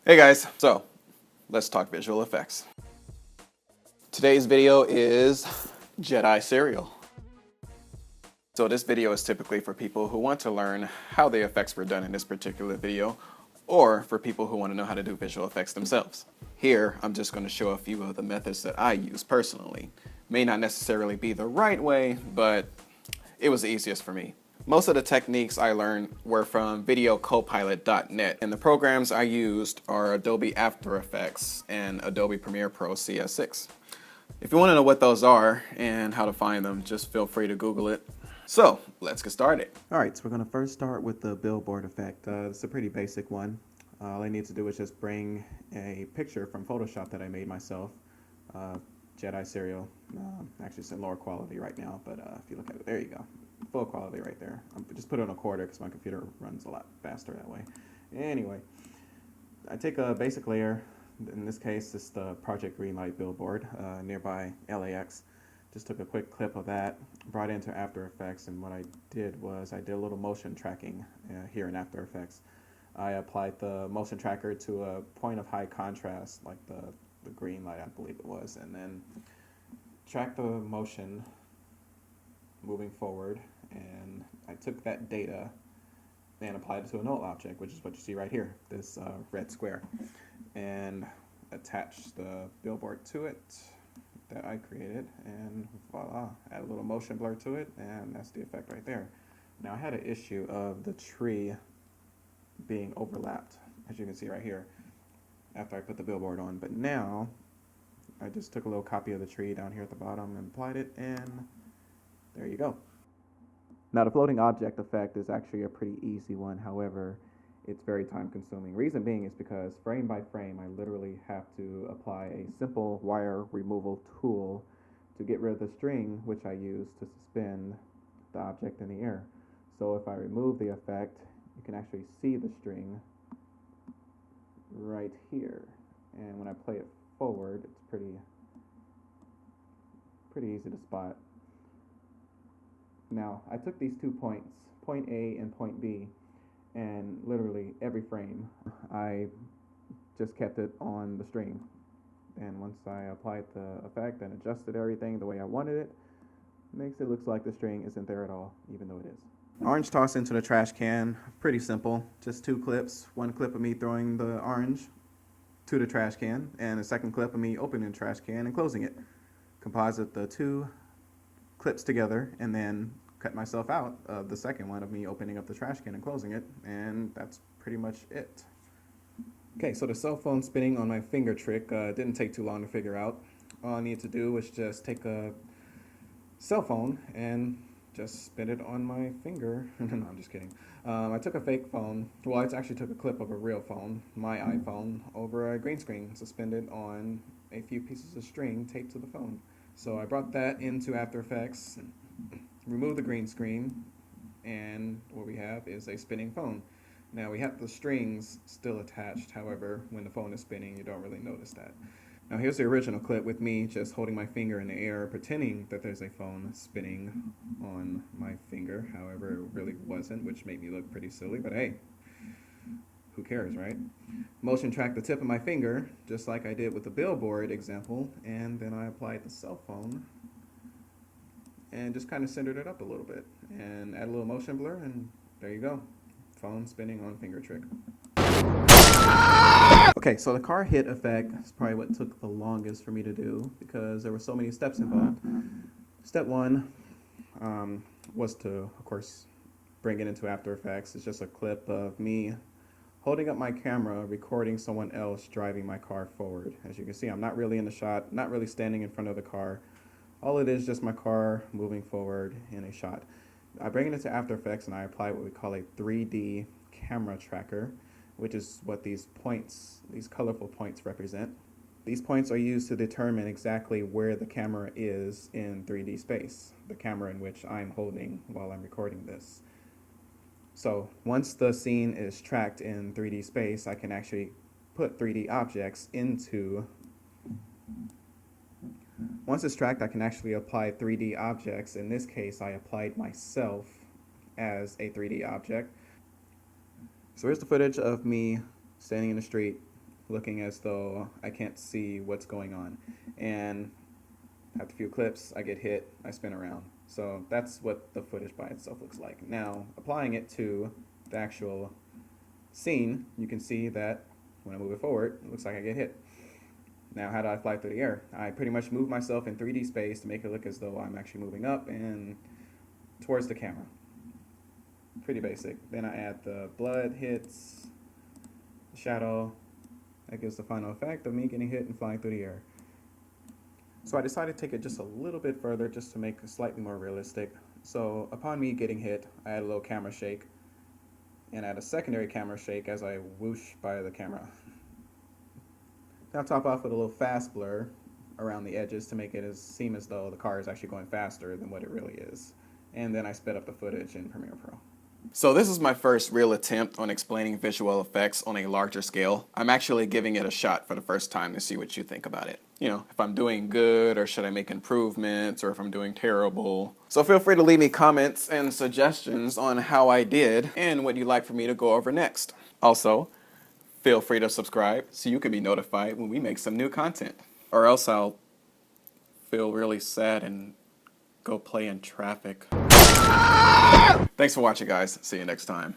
Hey guys, so let's talk visual effects. Today's video is JEDI Cereal. So this video is typically for people who want to learn how the effects were done in this particular video, or for people who want to know how to do visual effects themselves. Here, I'm just going to show a few of the methods that I use personally. May not necessarily be the right way, but it was the easiest for me. Most of the techniques I learned were from videocopilot.net, and the programs I used are Adobe After Effects and Adobe Premiere Pro CS6. If you want to know what those are and how to find them, just feel free to Google it. So let's get started. All right, so we're going to first start with the Billboard effect. It's a pretty basic one. All I need to do is just bring a picture from Photoshop that I made myself. JEDI Cereal. Actually, it's in lower quality right now, but if you look at it, there you go. Full quality right there. Just put it on a quarter because my computer runs a lot faster that way. Anyway, I take a basic layer. In this case, it's the Project Greenlight billboard nearby LAX. Just took a quick clip of that, brought it into After Effects, and what I did was I did a little motion tracking here in After Effects. I applied the motion tracker to a point of high contrast, like the green light, I believe it was, and then tracked the motion moving forward, and I took that data and applied it to a null object, which is what you see right here, this red square, and attached the billboard to it that I created, and voila, add a little motion blur to it, and that's the effect right there. Now I had an issue of the tree being overlapped, as you can see right here, after I put the billboard on, but now I just took a little copy of the tree down here at the bottom and applied it, and there you go. Now the floating object effect is actually a pretty easy one, however, it's very time consuming. Reason being is because frame by frame I literally have to apply a simple wire removal tool to get rid of the string which I use to suspend the object in the air. So if I remove the effect, you can actually see the string right here, and when I play it forward, it's pretty easy to spot. Now I took these 2 points, point A and point B, and literally every frame I just kept it on the string, and once I applied the effect and adjusted everything the way I wanted it, makes it look like the string isn't there at all, even though it is. Orange toss into the trash can, pretty simple, just 2 clips. One clip of me throwing the orange to the trash can, and a second clip of me opening the trash can and closing it. Composite the 2 clips together, and then cut myself out of the second one of me opening up the trash can and closing it, and that's pretty much it. Okay, so the cell phone spinning on my finger trick didn't take too long to figure out. All I need to do was just take a cell phone and just spin it on my finger. No, I'm just kidding. I took a fake phone. Well, I actually took a clip of a real phone, my iPhone, over a green screen, suspended on a few pieces of string taped to the phone. So I brought that into After Effects, removed the green screen, and what we have is a spinning phone. Now we have the strings still attached, however, when the phone is spinning, you don't really notice that. Now here's the original clip with me just holding my finger in the air, pretending that there's a phone spinning on my finger. However, it really wasn't, which made me look pretty silly, but hey, who cares, right? Motion track the tip of my finger, just like I did with the billboard example, and then I applied the cell phone and just kind of centered it up a little bit, and add a little motion blur, and there you go. Phone spinning on finger trick. Okay, so the car hit effect is probably what took the longest for me to do because there were so many steps involved. Step 1 was to, of course, bring it into After Effects. It's just a clip of me holding up my camera, recording someone else driving my car forward. As you can see, I'm not really in the shot, not really standing in front of the car. All it is just my car moving forward in a shot. I bring it into After Effects and I apply what we call a 3D camera tracker, which is what these points, these colorful points represent. These points are used to determine exactly where the camera is in 3D space, the camera in which I'm holding while I'm recording this. So once the scene is tracked in 3D space, I can actually put 3D objects into. Once it's tracked, I can actually apply 3D objects. In this case, I applied myself as a 3D object. So here's the footage of me standing in the street looking as though I can't see what's going on. And after a few clips, I get hit, I spin around. So that's what the footage by itself looks like. Now, applying it to the actual scene, you can see that when I move it forward, it looks like I get hit. Now, how do I fly through the air? I pretty much move myself in 3D space to make it look as though I'm actually moving up and towards the camera. Pretty basic. Then I add the blood hits, the shadow. That gives the final effect of me getting hit and flying through the air. So I decided to take it just a little bit further just to make it slightly more realistic. So upon me getting hit, I add a little camera shake and add a secondary camera shake as I whoosh by the camera. Now top off with a little fast blur around the edges to make it seem as though the car is actually going faster than what it really is. And then I sped up the footage in Premiere Pro. So this is my first real attempt on explaining visual effects on a larger scale. I'm actually giving it a shot for the first time to see what you think about it. You know, if I'm doing good, or should I make improvements, or if I'm doing terrible. So feel free to leave me comments and suggestions on how I did and what you'd like for me to go over next. Also, feel free to subscribe so you can be notified when we make some new content. Or else I'll feel really sad and go play in traffic. Thanks for watching, guys. See you next time.